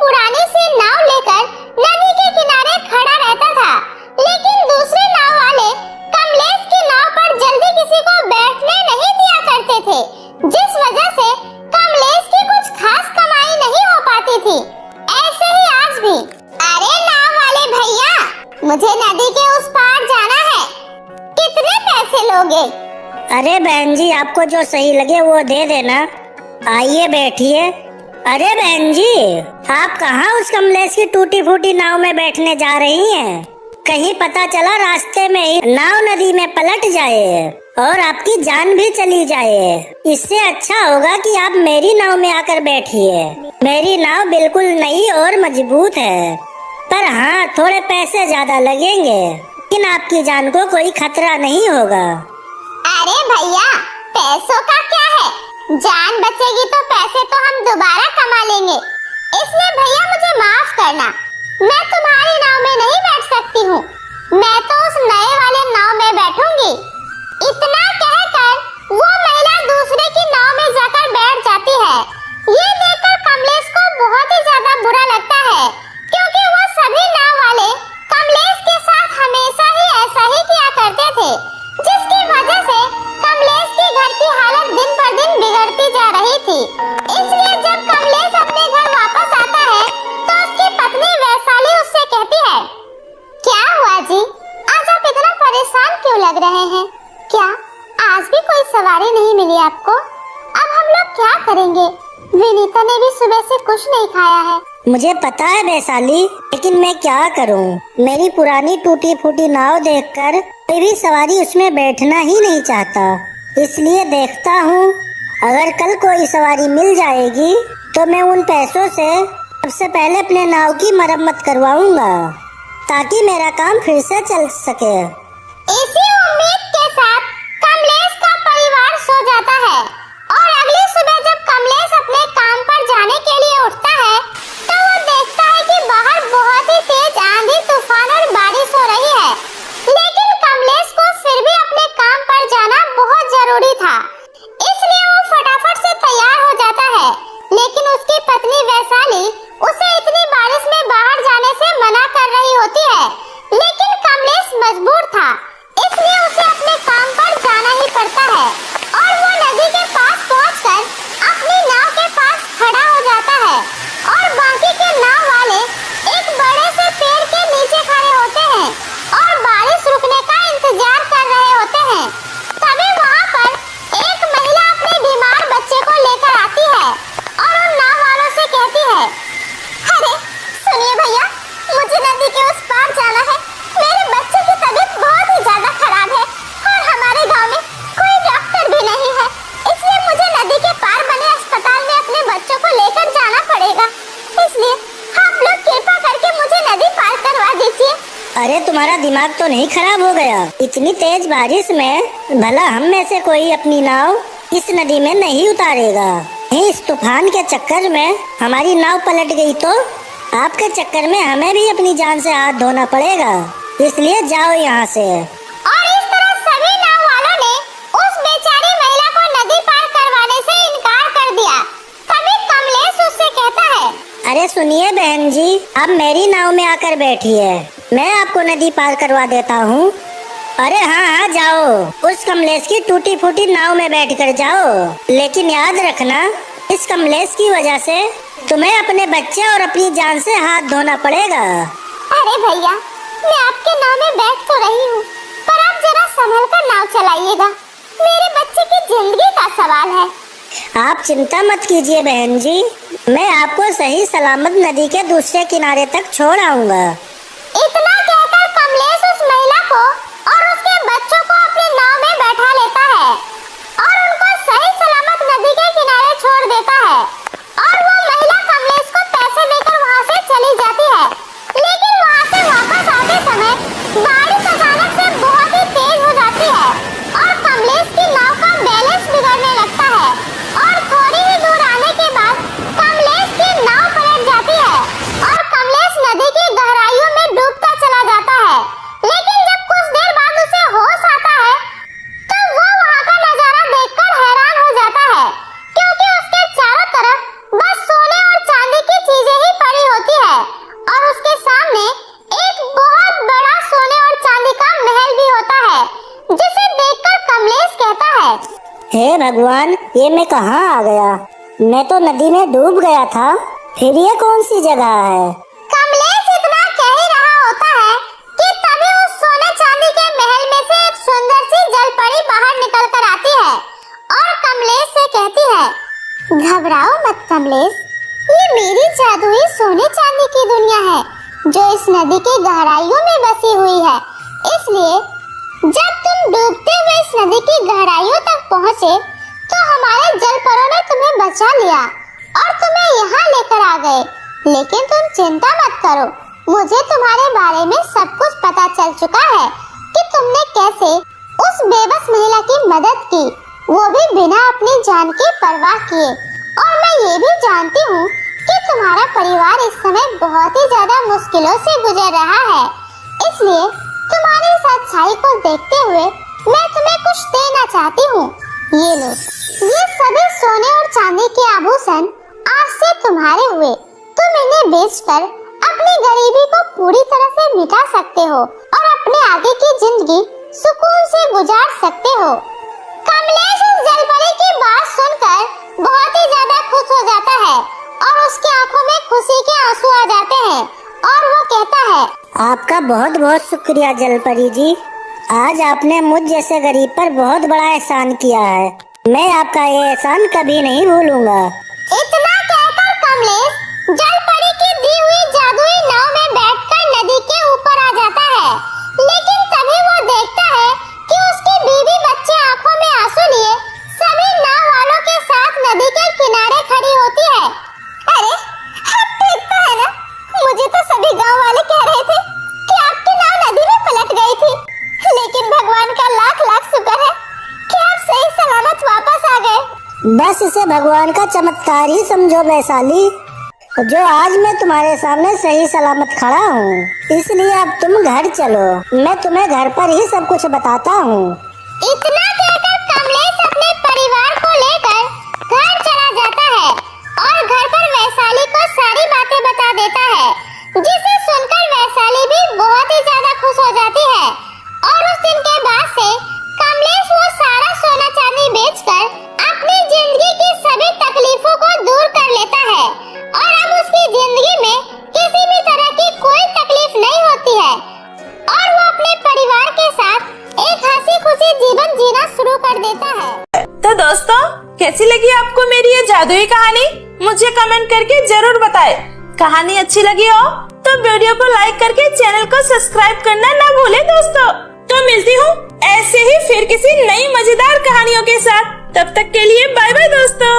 पुरानी सी नाव लेकर नदी के किनारे खड़ा रहता था, लेकिन दूसरे नाव वाले कमलेश की नाव पर जल्दी किसी को बैठने नहीं दिया करते थे, जिस वजह से कमलेश की कुछ खास कमाई नहीं हो पाती थी। ऐसे ही आज भी। अरे नाव वाले भैया, मुझे नदी के उस पार जाना है, कितने पैसे लोगे? अरे बहन जी, आपको जो सही लगे वो दे देना। आइए बैठिए। अरे बहन जी, आप कहाँ उस कमलेश की टूटी फूटी नाव में बैठने जा रही हैं? कहीं पता चला रास्ते में ही नाव नदी में पलट जाए और आपकी जान भी चली जाए। इससे अच्छा होगा कि आप मेरी नाव में आकर बैठिए। मेरी नाव बिल्कुल नई और मजबूत है, पर हाँ थोड़े पैसे ज्यादा लगेंगे, लेकिन आपकी जान को कोई खतरा नहीं होगा। अरे भैया, पैसों का क्या है, जान बचेगी तो पैसे तो हम दोबारा कमा लेंगे। इसलिए भैया मुझे माफ करना, मैं तुम्हारी नाव में नहीं बैठ सकती हूँ, मैं तो उस नए वाले नाव में बैठूंगी। इतना कहकर वो महिला दूसरे की नाव में जाकर बैठ जाती है। ये देखकर कमलेश को बहुत ही ज्यादा बुरा लगता है, क्योंकि वो सभी नाव वाले कमलेश के साथ हमेशा ही ऐसा ही किया करते थे, जिसकी वजह से कमलेश के घर की हालत दिन पर दिन बिगड़ती जा रही थी। इसलिए जब कमलेश अपने घर वापस आता है तो उसकी पत्नी वैशाली उससे कहती है, क्या हुआ जी, आज आप इतना परेशान क्यों लग रहे हैं? क्या आज भी कोई सवारी नहीं मिली आपको? अब हम लोग क्या करेंगे? विनीता ने भी सुबह से कुछ नहीं खाया है। मुझे पता है वैशाली, लेकिन मैं क्या करूं? मेरी पुरानी टूटी फूटी नाव देखकर कोई भी सवारी उसमें बैठना ही नहीं चाहता। इसलिए देखता हूं, अगर कल कोई सवारी मिल जाएगी तो मैं उन पैसों से सबसे पहले अपने नाव की मरम्मत करवाऊंगा, ताकि मेरा काम फिर से चल सके। इसी उम्मीद के साथ कमलेश का परिवार सो जाता है और अगली सुबह जब कमलेश अपने काम पर जाने के लिए उठता है तो वो देखता है कि बाहर बहुत ही तेज आंधी तूफान और बारिश हो रही है, लेकिन कमलेश को फिर भी अपने काम पर जाना बहुत जरूरी था। इसलिए वो फटाफट से तैयार हो जाता है, लेकिन उसकी पत्नी वैशाली उसे इतनी बारिश में बाहर जाने से मना कर रही होती है, लेकिन कमलेश मजबूर था, इसलिए उसे अपने काम पर जाना ही पड़ता है और वो नदी के पास पहुंचकर अपनी नाव के पास खड़ा हो जाता है और बाकी के नाव वाले एक बड़े से पेड़ के नीचे खड़े होते हैं और बारिश रुकने का इंतजार कर रहे होते हैं। तभी वहाँ पर एक महिला अपने बीमार बच्चे को लेकर आती है और उन नाव वालों से कहती है, अरे सुनिए भैया, मुझे नदी के उस पार जाना है, मेरे बच्चे की तबीयत बहुत ही ज्यादा खराब है और हमारे गांव में कोई डॉक्टर भी नहीं है, इसलिए मुझे नदी के पार बने अस्पताल में अपने बच्चों को लेकर जाना पड़ेगा। इसलिए आप लोग कृपा करके मुझे नदी पार करवा दीजिए। अरे तुम्हारा दिमाग तो नहीं खराब हो गया? इतनी तेज बारिश में भला हम में से कोई अपनी नाव इस नदी में नहीं उतारेगा। इस तूफान के चक्कर में हमारी नाव पलट गई तो आपके चक्कर में हमें भी अपनी जान से हाथ धोना पड़ेगा, इसलिए जाओ यहाँ से। और इस तरह सभी नाव वालों ने उस बेचारी महिला को नदी पार करवाने से इनकार कर दिया। तभी कमलेश उससे कहता है, अरे सुनिए बहन जी, आप मेरी नाव में आकर बैठिए, मैं आपको नदी पार करवा देता हूँ। अरे हाँ हाँ जाओ, उस कमलेश की टूटी फूटी नाव में बैठकर जाओ, लेकिन याद रखना इस कमलेश की वजह से तुम्हें अपने बच्चे और अपनी जान से हाथ धोना पड़ेगा। अरे भैया, मैं आपके नाव में बैठ तो रही हूँ, पर आप जरा संभल कर नाव चलाइएगा, मेरे बच्चे की जिंदगी का सवाल है। आप चिंता मत कीजिए बहन जी, मैं आपको सही सलामत नदी के दूसरे किनारे तक छोड़ आऊंगा। इतना कहकर कमलेश उस महिला को और उसके बच्चों को अपनी नाव में बैठा लेता है और उनको सही सलामत नदी के किनारे छोड़ देता है और वो महिला कमलेश को पैसे देकर वहाँ से चली जाती है। लेकिन वहाँ से वापस आते समय बारिश अचानक से बहुत ही तेज हो जाती है और कमलेश की नाव का बैलेंस बिगड़ने लगता है और थोड़ी ही दूर आने के बाद कमलेश की नाव पलट जाती है और कमलेश नदी की गहराइयों में डूबता चला हे भगवान, ये मैं कहाँ आ गया? मैं तो नदी में डूब गया था। फिर ये कौन सी जगह है? कमलेश इतना कह ही रहा होता है कि तभी उस सोने चांदी के महल में से एक सुंदर सी जलपरी बाहर निकल कर आती है और कमलेश से कहती है, घबराओ मत कमलेश, ये मेरी जादुई सोने चांदी की दुनिया है जो इस नदी की गहराइयों में बसी हुई है। इसलिए जब तुम डूबते हुए इस नदी की गहराइयों तक पहुँचे तो हमारे जलपरों ने तुम्हें बचा लिया और तुम्हें यहाँ लेकर आ गए। लेकिन तुम चिंता मत करो, मुझे तुम्हारे बारे में सब कुछ पता चल चुका है कि तुमने कैसे उस बेबस महिला की मदद की, वो भी बिना अपनी जान की परवाह किए। और मैं ये भी जानती हूँ कि तुम्हारा परिवार इस समय बहुत ही ज्यादा मुश्किलों से गुजर रहा है। इसलिए तुम्हारी इस अच्छाई को देखते हुए मैं तुम्हें कुछ देना चाहती हूँ। ये लो, ये सभी सोने और चांदी के आभूषण आज से तुम्हारे हुए। तुम इन्हें बेचकर अपनी गरीबी को पूरी तरह से मिटा सकते हो और अपने आगे की जिंदगी सुकून से गुजार सकते हो। कमलेश उस जलपरी की बात सुनकर बहुत ही ज्यादा खुश हो जाता है और उसकी आंखों में खुशी के आंसू आ जाते हैं और वो कहता है, आपका बहुत बहुत शुक्रिया जलपरी जी। आज आपने मुझ जैसे गरीब पर बहुत बड़ा एहसान किया है। मैं आपका ये एहसान कभी नहीं भूलूंगा। इतना कहकर कमलेश जलपरी की दी हुई जादुई नाव में बैठकर नदी के ऊपर आ जाता है। लेकिन तभी वो देखता है कि उसकी बीवी बच्चे आंखों में आंसू लिए सभी नाव वालों के साथ नदी के किनारे खड़ी होती है। अरे ठीक तो है ना, मुझे तो सभी गांव वाले कह रहे थे कि आपकी नाव नदी में पलट गई थी, लेकिन भगवान का लाख लाख शुक्र है कि आप सही सलामत वापस आ गए। बस इसे भगवान का चमत्कार ही समझो वैशाली, जो आज मैं तुम्हारे सामने सही सलामत खड़ा हूँ। इसलिए अब तुम घर चलो, मैं तुम्हें घर पर ही सब कुछ बताता हूँ। इतना कहकर कमलेश अपने परिवार को लेकर घर चला जाता है और घर पर वैशाली को सारी बातें बता देता है, जिसे सुनकर वैशाली भी बहुत ही ज्यादा खुश हो जाती है। और उस दिन के बाद से कमलेश वो सारा सोना चांदी बेचकर अपनी जिंदगी की सभी तकलीफों को दूर कर लेता है और अब उसकी जिंदगी में किसी भी तरह की कोई तकलीफ नहीं होती है और वो अपने परिवार के साथ एक हंसी खुशी जीवन जीना शुरू कर देता है। तो दोस्तों, कैसी लगी आपको मेरी ये जादुई कहानी? मुझे कमेंट करके जरूर बताएं। कहानी अच्छी लगी हो तो वीडियो को लाइक करके चैनल को सब्सक्राइब करना ना भूलें दोस्तों। तो मिलती हूँ ऐसे ही फिर किसी नई मजेदार कहानियों के साथ। तब तक के लिए बाय बाय दोस्तों।